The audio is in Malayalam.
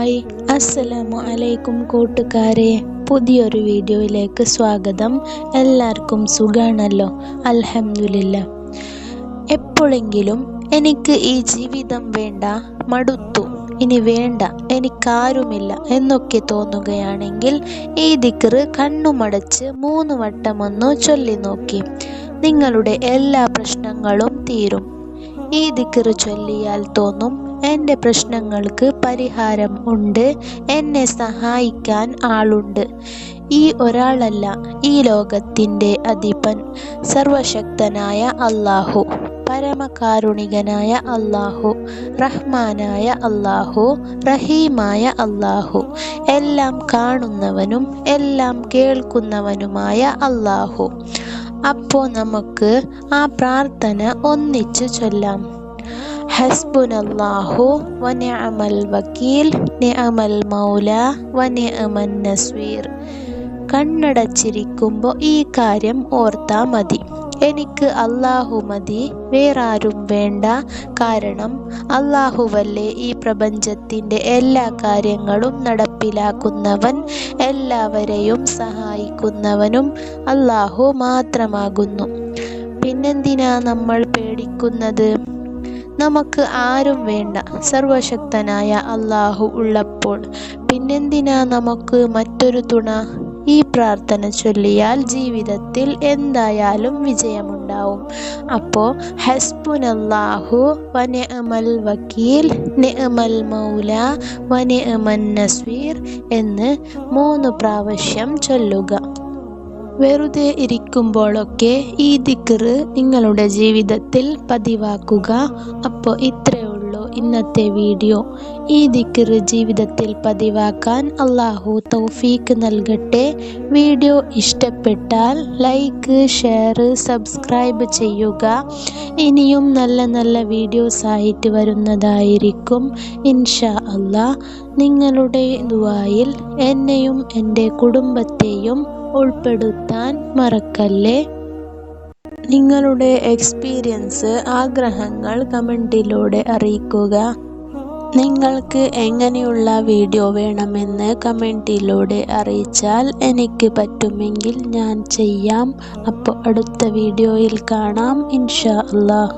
ഹായ് അസ്സലാമു അലൈക്കും കൂട്ടുകാരെ, പുതിയൊരു വീഡിയോയിലേക്ക് സ്വാഗതം. എല്ലാവർക്കും സുഖാണല്ലോ? അൽഹംദുലില്ലാ. എപ്പോഴെങ്കിലും എനിക്ക് ഈ ജീവിതം വേണ്ട, മടുത്തു, ഇനി വേണ്ട, എനിക്കാരുമില്ല എന്നൊക്കെ തോന്നുകയാണെങ്കിൽ ഈ ദിക്റ് കണ്ണുമടച്ച് 3 വട്ടമൊന്നു ചൊല്ലി നോക്കി. നിങ്ങളുടെ എല്ലാ പ്രശ്നങ്ങളും തീരും. ഈ ദിക്റ് ചൊല്ലിയാൽ തോന്നും, എൻ്റെ പ്രശ്നങ്ങൾക്ക് പരിഹാരം ഉണ്ട്, എന്നെ സഹായിക്കാൻ ആളുണ്ട്. ഈ ഒരാളല്ല, ഈ ലോകത്തിൻ്റെ അധിപൻ, സർവശക്തനായ അല്ലാഹു, പരമകാരുണികനായ അല്ലാഹു, റഹ്മാനായ അല്ലാഹു, റഹീമായ അല്ലാഹു, എല്ലാം കാണുന്നവനും എല്ലാം കേൾക്കുന്നവനുമായ അല്ലാഹു. അപ്പോൾ നമുക്ക് ആ പ്രാർത്ഥന ഒന്നിച്ചു ചൊല്ലാം. ഹസ്ബുനല്ലാഹു വനിഅമൽ വക്കീൽ, നിഅമൽ മൗല വനിഅമൻ നസ്വീർ. കണ്ണടച്ചിരിക്കുമ്പോൾ ഈ കാര്യം ഓർത്താ മതി. എനിക്ക് അല്ലാഹു മതി, വേറാരും വേണ്ട. കാരണം അല്ലാഹുവല്ലേ ഈ പ്രപഞ്ചത്തിൻ്റെ എല്ലാ കാര്യങ്ങളും നടപ്പിലാക്കുന്നവൻ, എല്ലാവരെയും സഹായിക്കുന്നവനും അല്ലാഹു മാത്രമാകുന്നു. പിന്നെന്തിനാ നമ്മൾ പേടിക്കുന്നത്? നമുക്ക് ആരും വേണ്ട, സർവശക്തനായ അല്ലാഹു ഉള്ളപ്പോൾ പിന്നെന്തിനാ നമുക്ക് മറ്റൊരു തുണ? ഈ പ്രാർത്ഥന ചൊല്ലിയാൽ ജീവിതത്തിൽ എന്തായാലും വിജയമുണ്ടാവും. അപ്പോൾ ഹസ്ബുനല്ലാഹു വനിഅമൽ വക്കീൽ, നിഅമൽ മൗല വനിഅമൻ നസ്വീർ എന്ന് 3 പ്രാവശ്യം ചൊല്ലുക. വെറുതെ ഇരിക്കുമ്പോഴൊക്കെ ഈ ദിക്റ് നിങ്ങളുടെ ജീവിതത്തിൽ പതിവാക്കുക. അപ്പോൾ ഇത്രയേ ഉള്ളൂ ഇന്നത്തെ വീഡിയോ. ഈ ദിക്റ് ജീവിതത്തിൽ പതിവാക്കാൻ അല്ലാഹു തൗഫീക്ക് നൽകട്ടെ. വീഡിയോ ഇഷ്ടപ്പെട്ടാൽ ലൈക്ക്, ഷെയർ, സബ്സ്ക്രൈബ് ചെയ്യുക. ഇനിയും നല്ല നല്ല വീഡിയോസ് ആയിട്ട് വരുന്നതായിരിക്കും ഇൻഷാ അല്ലാഹ്. നിങ്ങളുടെ ദുആയിൽ എന്നെയും എൻ്റെ കുടുംബത്തെയും ഉൾപ്പെടുത്താൻ മറക്കല്ലേ. നിങ്ങളുടെ എക്സ്പീരിയൻസ്, ആഗ്രഹങ്ങൾ കമൻറ്റിലൂടെ അറിയിക്കുക. നിങ്ങൾക്ക് എങ്ങനെയുള്ള വീഡിയോ വേണമെന്ന് കമൻറ്റിലൂടെ അറിയിച്ചാൽ എനിക്ക് പറ്റുമെങ്കിൽ ഞാൻ ചെയ്യാം. അപ്പോൾ അടുത്ത വീഡിയോയിൽ കാണാം ഇൻഷാ അല്ലാഹ്.